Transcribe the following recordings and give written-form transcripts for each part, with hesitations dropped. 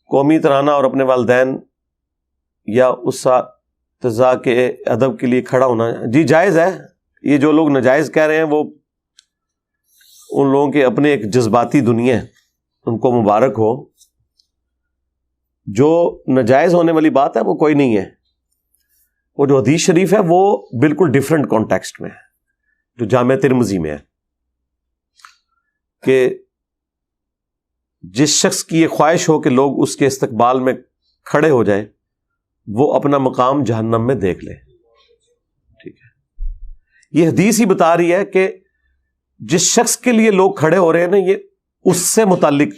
قومی ترانہ اور اپنے والدین یا اساتذہ کے ادب کے لیے کھڑا ہونا جی جائز ہے. یہ جو لوگ ناجائز کہہ رہے ہیں وہ ان لوگوں کے اپنے ایک جذباتی دنیا ہے, ان کو مبارک ہو. جو ناجائز ہونے والی بات ہے وہ کوئی نہیں ہے. وہ جو حدیث شریف ہے وہ بالکل ڈیفرنٹ کانٹیکسٹ میں ہے, جو جامع ترمذی میں ہے کہ جس شخص کی یہ خواہش ہو کہ لوگ اس کے استقبال میں کھڑے ہو جائیں وہ اپنا مقام جہنم میں دیکھ لے. ٹھیک ہے, یہ حدیث ہی بتا رہی ہے کہ جس شخص کے لیے لوگ کھڑے ہو رہے ہیں نا, یہ اس سے متعلق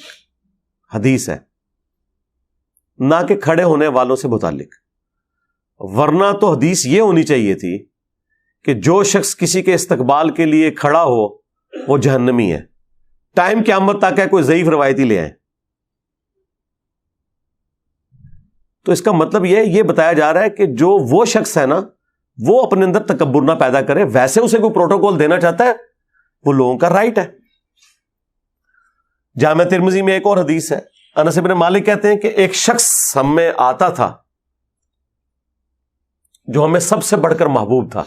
حدیث ہے, نہ کہ کھڑے ہونے والوں سے متعلق. ورنہ تو حدیث یہ ہونی چاہیے تھی کہ جو شخص کسی کے استقبال کے لیے کھڑا ہو وہ جہنمی ہے. ٹائم قیامت تک ہے, کوئی ضعیف روایتی لے آئے. تو اس کا مطلب یہ بتایا جا رہا ہے کہ جو وہ شخص ہے نا وہ اپنے اندر تکبر نہ پیدا کرے. ویسے اسے کوئی پروٹوکول دینا چاہتا ہے وہ لوگوں کا رائٹ ہے. جامع ترمذی میں ایک اور حدیث ہے, انس بن مالک کہتے ہیں کہ ایک شخص ہم میں آتا تھا جو ہمیں سب سے بڑھ کر محبوب تھا,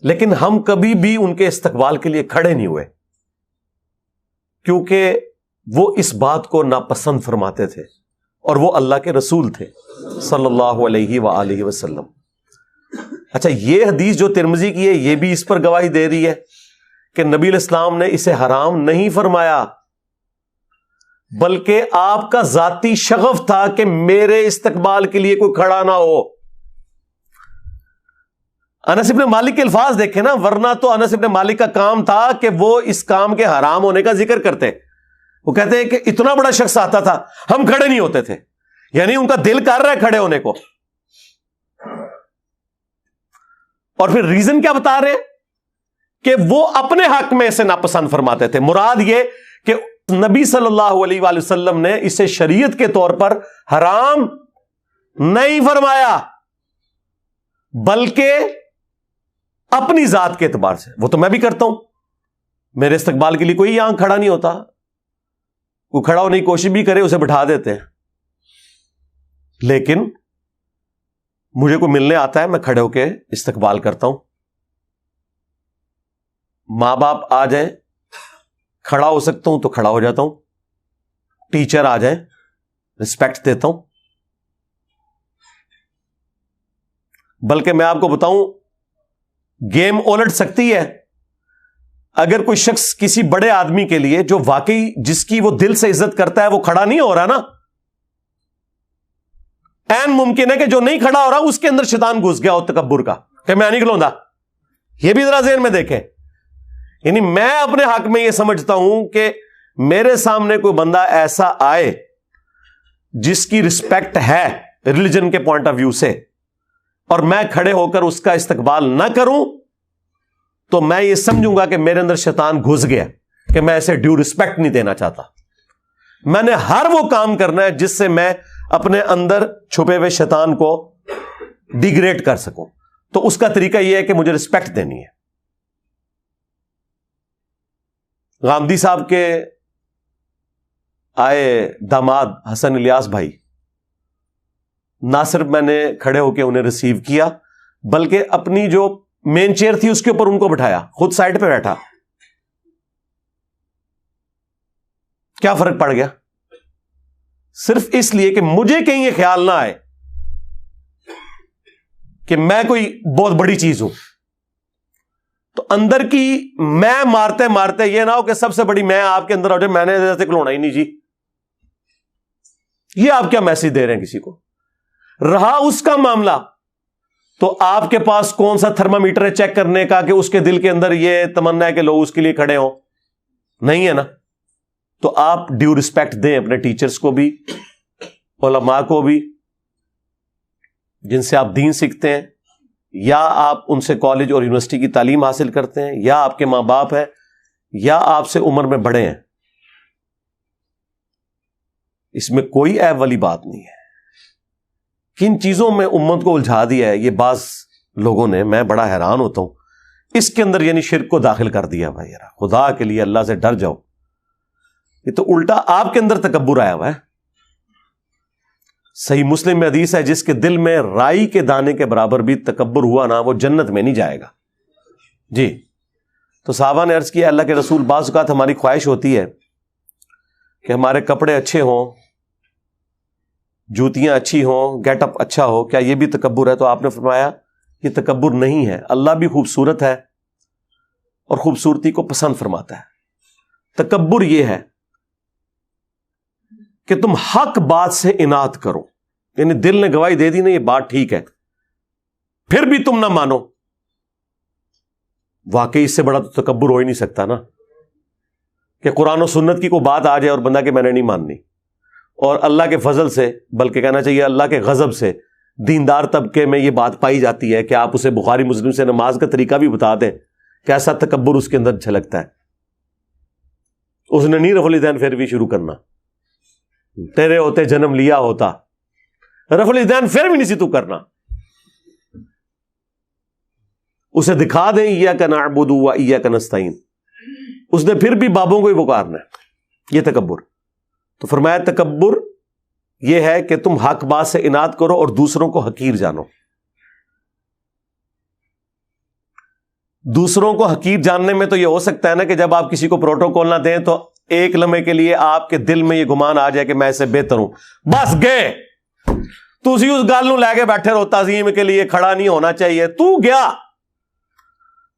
لیکن ہم کبھی بھی ان کے استقبال کے لیے کھڑے نہیں ہوئے کیونکہ وہ اس بات کو ناپسند فرماتے تھے, اور وہ اللہ کے رسول تھے صلی اللہ علیہ وآلہ وسلم. اچھا, یہ حدیث جو ترمذی کی ہے یہ بھی اس پر گواہی دے رہی ہے کہ نبی علیہ السلام نے اسے حرام نہیں فرمایا, بلکہ آپ کا ذاتی شغف تھا کہ میرے استقبال کے لیے کوئی کھڑا نہ ہو. انس بن مالک کے الفاظ دیکھیں نا, ورنہ تو انس بن مالک کا کام تھا کہ وہ اس کام کے حرام ہونے کا ذکر کرتے. وہ کہتے ہیں کہ اتنا بڑا شخص آتا تھا ہم کھڑے نہیں ہوتے تھے, یعنی ان کا دل کر رہا ہے کھڑے ہونے کو. اور پھر ریزن کیا بتا رہے ہیں کہ وہ اپنے حق میں اسے ناپسند فرماتے تھے. مراد یہ کہ نبی صلی اللہ علیہ وآلہ وسلم نے اسے شریعت کے طور پر حرام نہیں فرمایا, بلکہ اپنی ذات کے اعتبار سے. وہ تو میں بھی کرتا ہوں, میرے استقبال کے لیے کوئی یہاں کھڑا نہیں ہوتا, کوئی کھڑا ہونے کی کوشش بھی کرے اسے بٹھا دیتے ہیں. لیکن مجھے کوئی ملنے آتا ہے میں کھڑے ہو کے استقبال کرتا ہوں. ماں باپ آ جائیں کھڑا ہو سکتا ہوں تو کھڑا ہو جاتا ہوں. ٹیچر آ جائیں رسپیکٹ دیتا ہوں. بلکہ میں آپ کو بتاؤں گیم الٹ سکتی ہے اگر کوئی شخص کسی بڑے آدمی کے لیے جو واقعی جس کی وہ دل سے عزت کرتا ہے وہ کھڑا نہیں ہو رہا نا, این ممکن ہے کہ جو نہیں کھڑا ہو رہا اس کے اندر شیطان گھس گیا ہو تکبر کا کہ میں نہیں کھلوندا. یہ بھی ذرا ذہن میں دیکھیں. یعنی میں اپنے حق میں یہ سمجھتا ہوں کہ میرے سامنے کوئی بندہ ایسا آئے جس کی رسپیکٹ ہے ریلیجن کے پوائنٹ آف ویو سے, اور میں کھڑے ہو کر اس کا استقبال نہ کروں تو میں یہ سمجھوں گا کہ میرے اندر شیطان گھس گیا کہ میں اسے ڈیو رسپیکٹ نہیں دینا چاہتا. میں نے ہر وہ کام کرنا ہے جس سے میں اپنے اندر چھپے ہوئے شیطان کو ڈیگریڈ کر سکوں. تو اس کا طریقہ یہ ہے کہ مجھے رسپیکٹ دینی ہے. غامدی صاحب کے آئے داماد حسن الیاس بھائی, نہ صرف میں نے کھڑے ہو کے انہیں ریسیو کیا بلکہ اپنی جو مین چیئر تھی اس کے اوپر ان کو بٹھایا, خود سائڈ پہ بیٹھا. کیا فرق پڑ گیا؟ صرف اس لیے کہ مجھے کہیں یہ خیال نہ آئے کہ میں کوئی بہت بڑی چیز ہوں. تو اندر کی میں مارتے مارتے یہ نہ ہو کہ سب سے بڑی میں آپ کے اندر ہو جائے, میں نے ایسے کھلونا ہی نہیں جی. یہ آپ کیا میسج دے رہے ہیں کسی کو؟ رہا اس کا معاملہ تو آپ کے پاس کون سا تھرمامیٹر ہے چیک کرنے کا کہ اس کے دل کے اندر یہ تمنا ہے کہ لوگ اس کے لیے کھڑے ہوں؟ نہیں ہے نا. تو آپ ڈیو رسپیکٹ دیں اپنے ٹیچرز کو بھی, علماء کو بھی, جن سے آپ دین سیکھتے ہیں, یا آپ ان سے کالج اور یونیورسٹی کی تعلیم حاصل کرتے ہیں, یا آپ کے ماں باپ ہیں, یا آپ سے عمر میں بڑے ہیں. اس میں کوئی عیب والی بات نہیں ہے. کن چیزوں میں امت کو الجھا دیا ہے یہ بعض لوگوں نے, میں بڑا حیران ہوتا ہوں. اس کے اندر یعنی شرک کو داخل کر دیا. بھائی یار خدا کے لیے اللہ سے ڈر جاؤ. یہ تو الٹا آپ کے اندر تکبر آیا ہوا ہے. صحیح مسلم میں حدیث ہے جس کے دل میں رائی کے دانے کے برابر بھی تکبر ہوا نا وہ جنت میں نہیں جائے گا. جی تو صحابہ نے عرض کیا اللہ کے رسول بعض اوقات ہماری خواہش ہوتی ہے کہ ہمارے کپڑے اچھے ہوں, جوتیاں اچھی ہوں, گیٹ اپ اچھا ہو, کیا یہ بھی تکبر ہے؟ تو آپ نے فرمایا یہ تکبر نہیں ہے, اللہ بھی خوبصورت ہے اور خوبصورتی کو پسند فرماتا ہے. تکبر یہ ہے کہ تم حق بات سے اناد کرو, یعنی دل نے گواہی دے دی نا یہ بات ٹھیک ہے, پھر بھی تم نہ مانو. واقعی اس سے بڑا تو تکبر ہو ہی نہیں سکتا نا کہ قرآن و سنت کی کوئی بات آ جائے اور بندہ کہ میں نے نہیں ماننی, اور اللہ کے فضل سے, بلکہ کہنا چاہیے اللہ کے غضب سے دیندار طبقے میں یہ بات پائی جاتی ہے کہ آپ اسے بخاری مسلم سے نماز کا طریقہ بھی بتا دیں, کیسا تکبر اس کے اندر جھلکتا ہے. اس نے نہیں رفع الیدین پھر بھی شروع کرنا, تیرے ہوتے جنم لیا ہوتا, رفع الیدین پھر بھی نہیں سی تو کرنا. اسے دکھا دیں ایاک نعبد و ایاک نستعین, اس نے پھر بھی بابوں کو ہی پکارنا ہے. یہ تکبر. تو فرمایا تکبر یہ ہے کہ تم حق بات سے اناد کرو اور دوسروں کو حقیر جانو. دوسروں کو حقیر جاننے میں تو یہ ہو سکتا ہے نا کہ جب آپ کسی کو پروٹوکول نہ دیں تو ایک لمحے کے لیے آپ کے دل میں یہ گمان آ جائے کہ میں اسے بہتر ہوں, بس گئے تو اسی اس گل نو لے کے بیٹھے رہو, تعظیم کے لیے کھڑا نہیں ہونا چاہیے. تو گیا,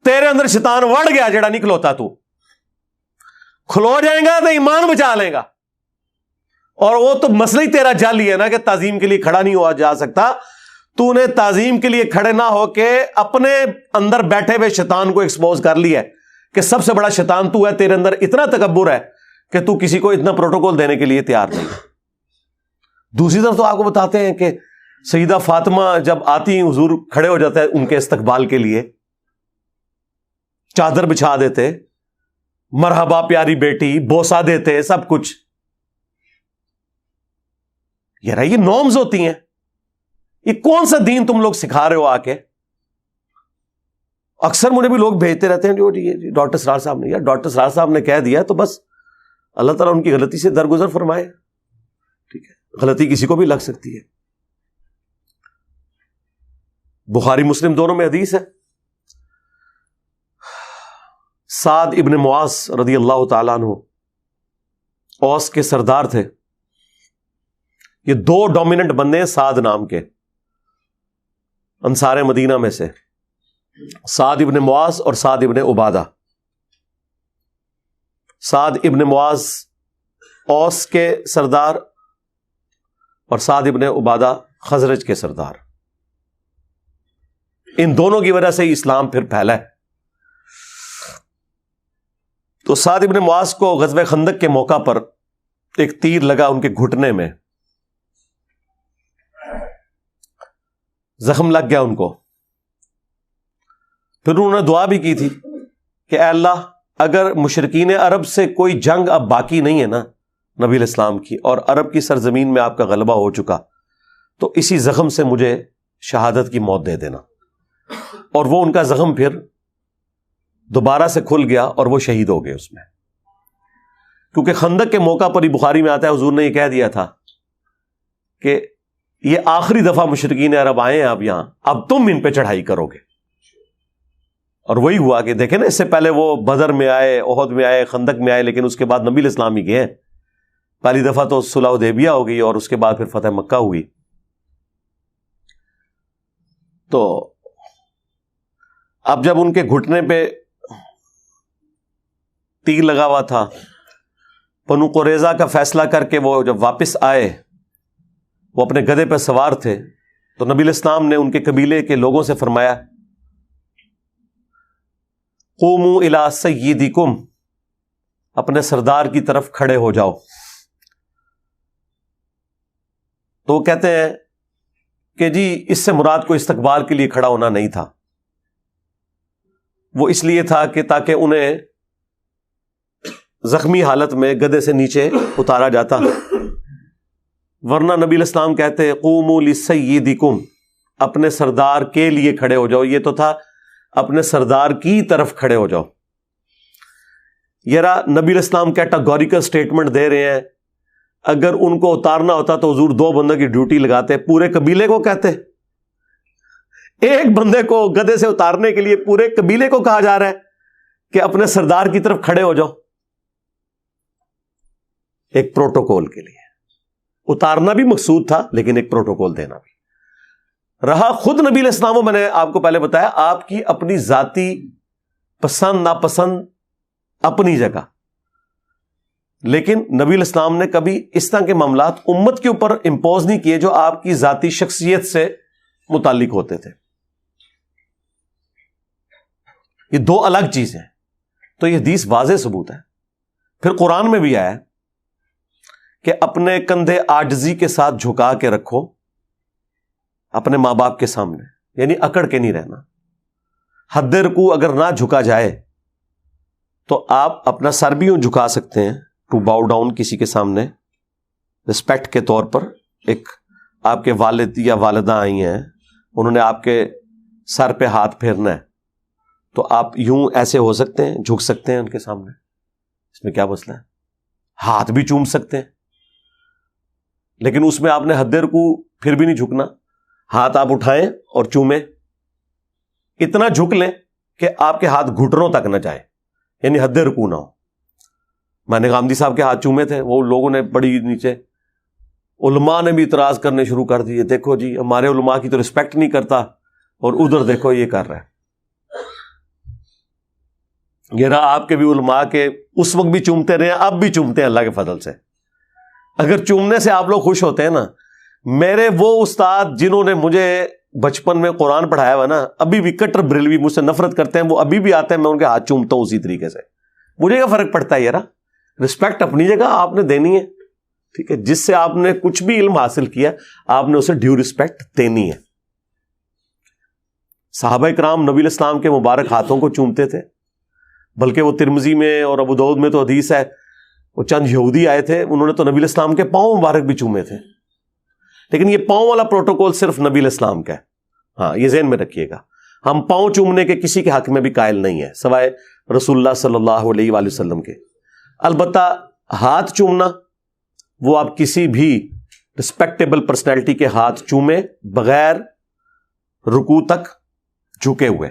تیرے اندر شیطان وڑ گیا جڑا نہیں کھلوتا, تو کھلو جائے گا تو ایمان بچا لے گا. اور وہ تو مسئلہ ہی تیرا جعلی ہے نا کہ تعظیم کے لیے کھڑا نہیں ہوا جا سکتا. تو نے تعظیم کے لیے کھڑے نہ ہو کے اپنے اندر بیٹھے ہوئے شیطان کو ایکسپوز کر لیا ہے کہ سب سے بڑا شیطان تو ہے, تیرے اندر اتنا تکبر ہے کہ تو کسی کو اتنا پروٹوکول دینے کے لیے تیار نہیں. دوسری طرف تو آپ کو بتاتے ہیں کہ سیدہ فاطمہ جب آتی حضور کھڑے ہو جاتے ہیں ان کے استقبال کے لیے, چادر بچھا دیتے, مرحبا پیاری بیٹی, بوسا دیتے, سب کچھ. یار یہ نارمز ہوتی ہیں. یہ کون سا دین تم لوگ سکھا رہے ہو آ کے؟ اکثر مجھے بھی لوگ بھیجتے رہتے ہیں جو ڈاکٹر سرار صاحب نے, یار ڈاکٹر سرار صاحب نے کہہ دیا تو بس اللہ تعالیٰ ان کی غلطی سے درگزر فرمائے. ٹھیک ہے, غلطی کسی کو بھی لگ سکتی ہے. بخاری مسلم دونوں میں حدیث ہے, سعد ابن معاذ رضی اللہ تعالیٰ عنہ اوس کے سردار تھے. یہ دو ڈومیننٹ بندے ہیں سعد نام کے, انصار مدینہ میں سے, سعد ابن معاذ اور سعد ابن عبادہ. سعد ابن معاذ اوس کے سردار اور سعد ابن عبادہ خزرج کے سردار. ان دونوں کی وجہ سے ہی اسلام پھر پھیلا ہے. تو سعد ابن معاذ کو غزوہ خندق کے موقع پر ایک تیر لگا ان کے گھٹنے میں, زخم لگ گیا ان کو. پھر انہوں نے دعا بھی کی تھی کہ اے اللہ اگر مشرکین عرب سے کوئی جنگ اب باقی نہیں ہے نا نبی علیہ السلام کی, اور عرب کی سرزمین میں آپ کا غلبہ ہو چکا, تو اسی زخم سے مجھے شہادت کی موت دے دینا. اور وہ ان کا زخم پھر دوبارہ سے کھل گیا اور وہ شہید ہو گئے اس میں. کیونکہ خندق کے موقع پر ہی بخاری میں آتا ہے حضور نے یہ کہہ دیا تھا کہ یہ آخری دفعہ مشرکین عرب آئے ہیں اب یہاں, اب تم ان پہ چڑھائی کرو گے. اور وہی ہوا کہ دیکھیں نا, اس سے پہلے وہ بدر میں آئے, احد میں آئے, خندق میں آئے, لیکن اس کے بعد نبی علیہ السلام ہی گئے. پہلی دفعہ تو صلح حدیبیہ ہو گئی اور اس کے بعد پھر فتح مکہ ہوئی. تو اب جب ان کے گھٹنے پہ تیر لگا ہوا تھا, بنو قریظہ کا فیصلہ کر کے وہ جب واپس آئے, وہ اپنے گدھے پہ سوار تھے, تو نبی علیہ السلام نے ان کے قبیلے کے لوگوں سے فرمایا قوموا الی سیدکم, اپنے سردار کی طرف کھڑے ہو جاؤ. تو وہ کہتے ہیں کہ جی اس سے مراد کو استقبال کے لیے کھڑا ہونا نہیں تھا, وہ اس لیے تھا کہ تاکہ انہیں زخمی حالت میں گدھے سے نیچے اتارا جاتا, ورنہ نبی علیہ السلام کہتے قوموا لسیدکم, اپنے سردار کے لیے کھڑے ہو جاؤ. یہ تو تھا اپنے سردار کی طرف کھڑے ہو جاؤ. یہ نبی علیہ السلام کیٹاگوریکل سٹیٹمنٹ دے رہے ہیں اگر ان کو اتارنا ہوتا تو حضور 2 بندوں کی ڈیوٹی لگاتے, پورے قبیلے کو کہتے. ایک بندے کو گدھے سے اتارنے کے لیے پورے قبیلے کو کہا جا رہا ہے کہ اپنے سردار کی طرف کھڑے ہو جاؤ. ایک پروٹوکول کے لیے اتارنا بھی مقصود تھا, لیکن ایک پروٹوکول دینا بھی رہا. خود نبی علیہ السلام, میں نے آپ کو پہلے بتایا, آپ کی اپنی ذاتی پسند ناپسند اپنی جگہ, لیکن نبی علیہ السلام نے کبھی اس طرح کے معاملات امت کے اوپر امپوز نہیں کیے جو آپ کی ذاتی شخصیت سے متعلق ہوتے تھے. یہ 2 الگ چیزیں. تو یہ حدیث واضح ثبوت ہے. پھر قرآن میں بھی آیا کہ اپنے کندھے عاجزی کے ساتھ جھکا کے رکھو اپنے ماں باپ کے سامنے, یعنی اکڑ کے نہیں رہنا. حد رکوع اگر نہ جھکا جائے تو آپ اپنا سر بھی یوں جھکا سکتے ہیں, ٹو باؤ ڈاؤن کسی کے سامنے رسپیکٹ کے طور پر. ایک آپ کے والد یا والدہ آئی ہیں, انہوں نے آپ کے سر پہ ہاتھ پھیرنا ہے, تو آپ یوں ایسے ہو سکتے ہیں, جھک سکتے ہیں ان کے سامنے. اس میں کیا مسئلہ ہے؟ ہاتھ بھی چوم سکتے ہیں, لیکن اس میں آپ نے حد رکوع پھر بھی نہیں جھکنا. ہاتھ آپ اٹھائیں اور چومیں, اتنا جھک لیں کہ آپ کے ہاتھ گھٹنوں تک نہ جائیں, یعنی حد رکوع نہ ہو. میں نے غامدی صاحب کے ہاتھ چومے تھے, وہ لوگوں نے بڑی نیچے, علماء نے بھی اعتراض کرنے شروع کر دیے, دیکھو جی ہمارے علماء کی تو رسپیکٹ نہیں کرتا, اور ادھر دیکھو یہ کر رہا ہے. یہ رہا آپ کے بھی علماء کے اس وقت بھی چومتے رہے, اب بھی چومتے ہیں اللہ کے فضل سے. اگر چومنے سے آپ لوگ خوش ہوتے ہیں نا, میرے وہ استاد جنہوں نے مجھے بچپن میں قرآن پڑھایا ہوا نا, ابھی بھی کٹر بریلوی مجھ سے نفرت کرتے ہیں, وہ ابھی بھی آتے ہیں, میں ان کے ہاتھ چومتا ہوں اسی طریقے سے. مجھے کیا فرق پڑتا ہے یار, رسپیکٹ اپنی جگہ آپ نے دینی ہے, ٹھیک ہے. جس سے آپ نے کچھ بھی علم حاصل کیا آپ نے اسے ڈیو رسپیکٹ دینی ہے. صحابہ کرام نبی علیہ السلام کے مبارک ہاتھوں کو چومتے تھے, بلکہ وہ ترمذی میں اور ابو داؤد میں تو حدیث ہے, وہ چند یہودی آئے تھے, انہوں نے تو نبی علیہ السلام کے پاؤں مبارک بھی چومے تھے. لیکن یہ پاؤں والا پروٹوکول صرف نبی علیہ السلام کا ہے. ہاں, یہ ذہن میں رکھیے گا, ہم پاؤں چومنے کے کسی کے حق میں بھی قائل نہیں ہے سوائے رسول اللہ صلی اللہ علیہ وآلہ وسلم کے. البتہ ہاتھ چومنا, وہ آپ کسی بھی رسپیکٹیبل پرسنالٹی کے ہاتھ چومیں بغیر رکوع تک جھکے ہوئے,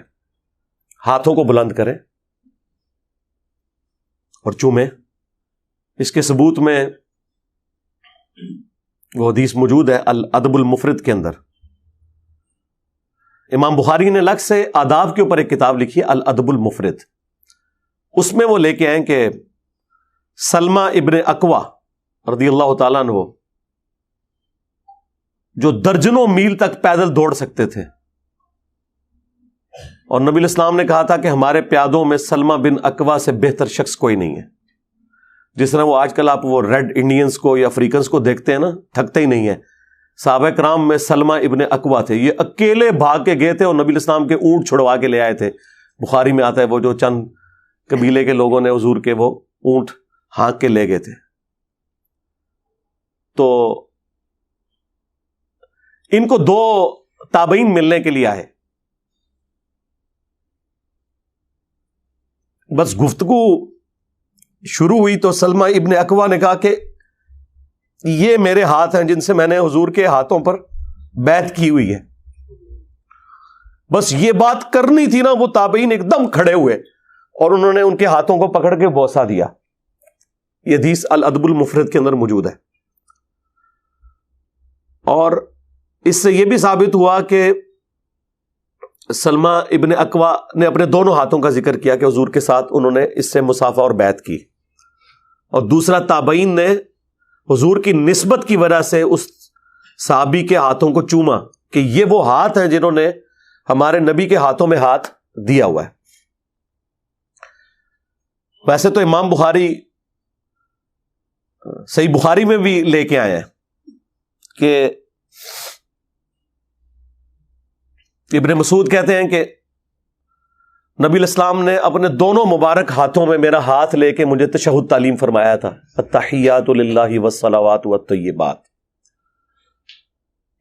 ہاتھوں کو بلند کریں اور چومیں. اس کے ثبوت میں وہ حدیث موجود ہے الادب المفرد کے اندر. امام بخاری نے الگ سے آداب کے اوپر ایک کتاب لکھی ہے الادب المفرد. اس میں وہ لے کے آئیں کہ سلمہ ابن اکوا رضی اللہ تعالیٰ عنہ, جو درجنوں میل تک پیدل دوڑ سکتے تھے, اور نبی علیہ السلام نے کہا تھا کہ ہمارے پیادوں میں سلمہ بن اکوا سے بہتر شخص کوئی نہیں ہے. جس طرح وہ آج کل آپ وہ ریڈ انڈینز کو یا افریقنز کو دیکھتے ہیں نا, تھکتے ہی نہیں ہیں. صحابہ کرام میں سلمہ ابن اکوا تھے, یہ اکیلے بھاگ کے گئے تھے اور نبی علیہ السلام کے اونٹ چھڑوا کے لے آئے تھے. بخاری میں آتا ہے وہ جو چند قبیلے کے لوگوں نے حضور کے وہ اونٹ ہانک کے لے گئے تھے. تو ان کو 2 تابعین ملنے کے لیے آئے. بس گفتگو شروع ہوئی تو سلمہ ابن اکوا نے کہا کہ یہ میرے ہاتھ ہیں جن سے میں نے حضور کے ہاتھوں پر بیعت کی ہوئی ہے. بس یہ بات کرنی تھی نا, وہ تابعین ایک دم کھڑے ہوئے اور انہوں نے ان کے ہاتھوں کو پکڑ کے بوسہ دیا. یہ حدیث الادب المفرد کے اندر موجود ہے. اور اس سے یہ بھی ثابت ہوا کہ سلمہ ابن اکوا نے اپنے دونوں ہاتھوں کا ذکر کیا کہ حضور کے ساتھ انہوں نے اس سے مصافحہ اور بیعت کی, اور دوسرا تابعین نے حضور کی نسبت کی وجہ سے اس صحابی کے ہاتھوں کو چوما کہ یہ وہ ہاتھ ہیں جنہوں نے ہمارے نبی کے ہاتھوں میں ہاتھ دیا ہوا ہے. ویسے تو امام بخاری صحیح بخاری میں بھی لے کے آئے ہیں کہ ابن مسعود کہتے ہیں کہ نبی علیہ السلام نے اپنے دونوں مبارک ہاتھوں میں میرا ہاتھ لے کے مجھے تشہد تعلیم فرمایا تھا, التحیات للہ والصلوات والطیبات.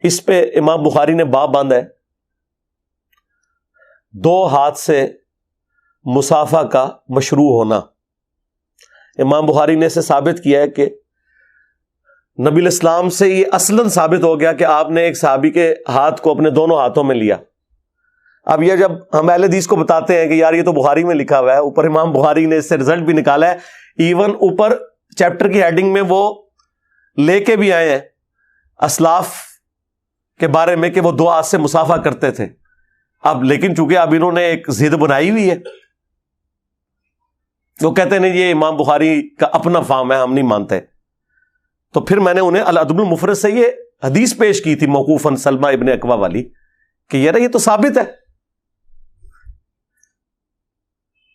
اس پہ امام بخاری نے باب باندھا ہے 2 ہاتھ سے مصافحہ کا مشروع ہونا. امام بخاری نے اسے ثابت کیا ہے کہ نبی الاسلام سے یہ اصلاً ثابت ہو گیا کہ آپ نے ایک صحابی کے ہاتھ کو اپنے دونوں ہاتھوں میں لیا. اب یہ جب ہم اہل حدیث کو بتاتے ہیں کہ یار یہ تو بخاری میں لکھا ہوا ہے، اوپر امام بخاری نے اس سے رزلٹ بھی نکالا ہے، ایون اوپر چیپٹر کی ہیڈنگ میں وہ لے کے بھی آئے ہیں اسلاف کے بارے میں کہ وہ 2 ہاتھ سے مصافحہ کرتے تھے. اب لیکن چونکہ اب انہوں نے ایک ضد بنائی ہوئی ہے، وہ کہتے ہیں یہ امام بخاری کا اپنا فہم ہے، ہم نہیں مانتے. تو پھر میں نے انہیں الادب المفرد سے یہ حدیث پیش کی تھی موقوفاً سلمہ ابن اکوا والی کہ یار یہ تو ثابت ہے.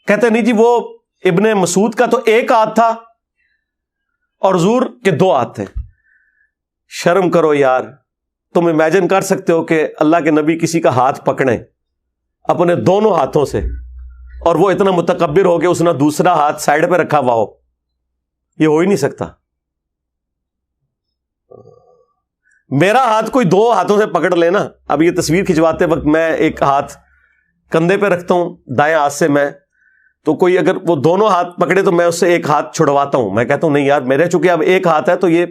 کہتے نہیں جی وہ ابن مسعود کا تو 1 ہاتھ تھا اور حضور کے 2 ہاتھ تھے. شرم کرو یار، تم امیجن کر سکتے ہو کہ اللہ کے نبی کسی کا ہاتھ پکڑیں اپنے دونوں ہاتھوں سے اور وہ اتنا متکبر ہو کہ اس نے دوسرا ہاتھ سائڈ پہ رکھا ہوا ہو؟ یہ ہو ہی نہیں سکتا. میرا ہاتھ کوئی 2 ہاتھوں سے پکڑ لینا. اب یہ تصویر کھنچواتے وقت میں ایک ہاتھ کندھے پہ رکھتا ہوں دائیں ہاتھ سے، میں تو کوئی اگر وہ دونوں ہاتھ پکڑے تو میں اس سے ایک ہاتھ چھڑواتا ہوں. میں کہتا ہوں نہیں یار میرے چونکہ اب 1 ہاتھ ہے تو یہ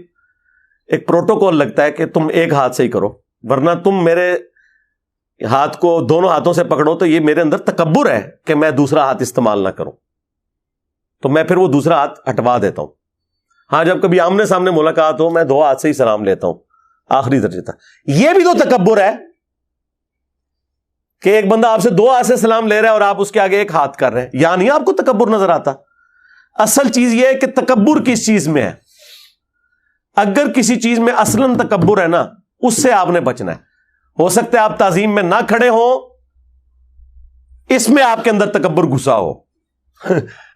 ایک پروٹوکول لگتا ہے کہ تم 1 ہاتھ سے ہی کرو، ورنہ تم میرے ہاتھ کو دونوں ہاتھوں سے پکڑو تو یہ میرے اندر تکبر ہے کہ میں دوسرا ہاتھ استعمال نہ کروں. تو میں پھر وہ دوسرا ہاتھ ہٹوا دیتا ہوں. ہاں جب کبھی آمنے سامنے ملاقات ہو میں 2 ہاتھ سے ہی سلام لیتا ہوں آخری درجے تک. یہ بھی تو تکبر ہے کہ ایک بندہ آپ سے 2 ہاتھ سے سلام لے رہا ہے اور آپ اس کے آگے 1 ہاتھ کر رہے ہیں. یا نہیں آپ کو تکبر نظر آتا؟ اصل چیز یہ ہے کہ تکبر کس چیز میں ہے. اگر کسی چیز میں اصلاً تکبر ہے نا، اس سے آپ نے بچنا ہے. ہو سکتا ہے آپ تعظیم میں نہ کھڑے ہوں، اس میں آپ کے اندر تکبر گھسا ہو.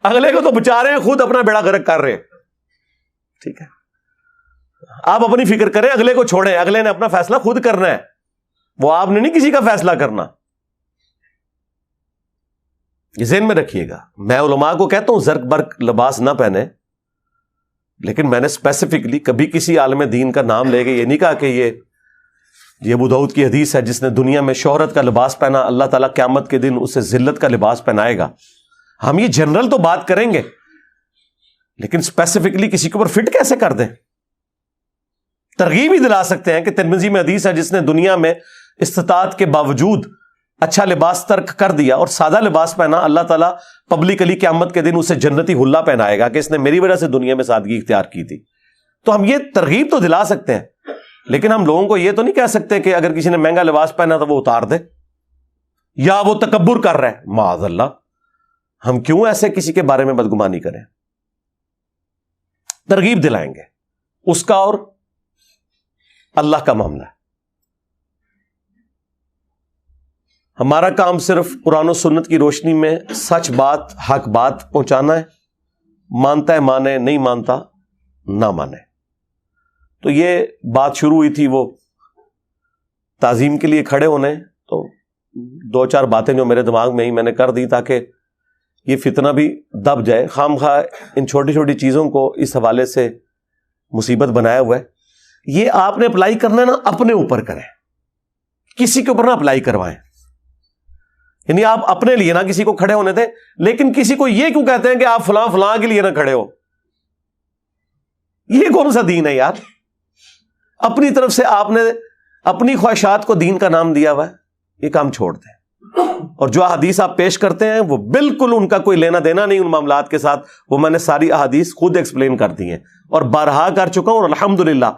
اگلے کو تو بچا رہے ہیں، خود اپنا بیڑا غرق کر رہے ہیں. ٹھیک ہے، آپ اپنی فکر کریں، اگلے کو چھوڑیں. اگلے نے اپنا فیصلہ خود کرنا ہے، وہ آپ نے نہیں کسی کا فیصلہ کرنا. یہ ذہن میں رکھیے گا. میں علماء کو کہتا ہوں زرق برق لباس نہ پہنے، لیکن میں نے اسپیسیفکلی کبھی کسی عالم دین کا نام لے کے یہ نہیں کہا کہ یہ ابو داؤد کی حدیث ہے جس نے دنیا میں شہرت کا لباس پہنا اللہ تعالیٰ قیامت کے دن اسے ذلت کا لباس پہنائے گا. ہم یہ جنرل تو بات کریں گے لیکن اسپیسیفکلی کسی کے اوپر فٹ کیسے کر دیں؟ ترغیب ہی دلا سکتے ہیں کہ ترمذی میں حدیث ہے جس نے دنیا میں استطاعت کے باوجود اچھا لباس ترک کر دیا اور سادہ لباس پہنا، اللہ تعالیٰ پبلکلی قیامت کے دن اسے جنتی حلہ پہنائے گا کہ اس نے میری وجہ سے دنیا میں سادگی اختیار کی تھی. تو ہم یہ ترغیب تو دلا سکتے ہیں، لیکن ہم لوگوں کو یہ تو نہیں کہہ سکتے کہ اگر کسی نے مہنگا لباس پہنا تو وہ اتار دے یا وہ تکبر کر رہا ہے. معاذ اللہ، ہم کیوں ایسے کسی کے بارے میں بدگمانی کریں؟ ترغیب دلائیں گے، اس کا اور اللہ کا معاملہ ہے. ہمارا کام صرف قرآن و سنت کی روشنی میں سچ بات، حق بات پہنچانا ہے. مانتا ہے مانے، نہیں مانتا نہ مانے. تو یہ بات شروع ہوئی تھی وہ تعظیم کے لیے کھڑے ہونے، تو 2-4 باتیں جو میرے دماغ میں ہی میں نے کر دی تاکہ یہ فتنہ بھی دب جائے. خام خواہ ان چھوٹی چھوٹی چیزوں کو اس حوالے سے مصیبت بنایا ہوا ہے. یہ آپ نے اپلائی کرنا ہے نا، اپنے اوپر کریں، کسی کے اوپر نہ اپلائی کروائیں. یعنی آپ اپنے لیے نہ کسی کو کھڑے ہونے دیں، لیکن کسی کو یہ کیوں کہتے ہیں کہ آپ فلاں فلاں کے لیے نہ کھڑے ہو؟ یہ کون سا دین ہے یار؟ اپنی طرف سے آپ نے اپنی خواہشات کو دین کا نام دیا ہوا ہے. یہ کام چھوڑ دیں. اور جو احادیث آپ پیش کرتے ہیں وہ بالکل ان کا کوئی لینا دینا نہیں ان معاملات کے ساتھ. وہ میں نے ساری احادیث خود ایکسپلین کر دی ہیں اور بارہا کر چکا ہوں، اور الحمدللہ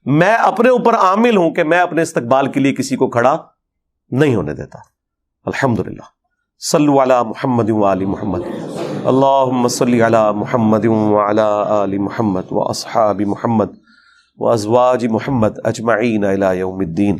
میں اپنے اوپر عامل ہوں کہ میں اپنے استقبال کے لیے کسی کو کھڑا نہیں ہونے دیتا. الحمدللہ. صلوا علی محمد وآل محمد. اللہم صلی علی محمد وعلی آل محمد واصحاب محمد وازواج محمد اجمعین الی یوم الدین.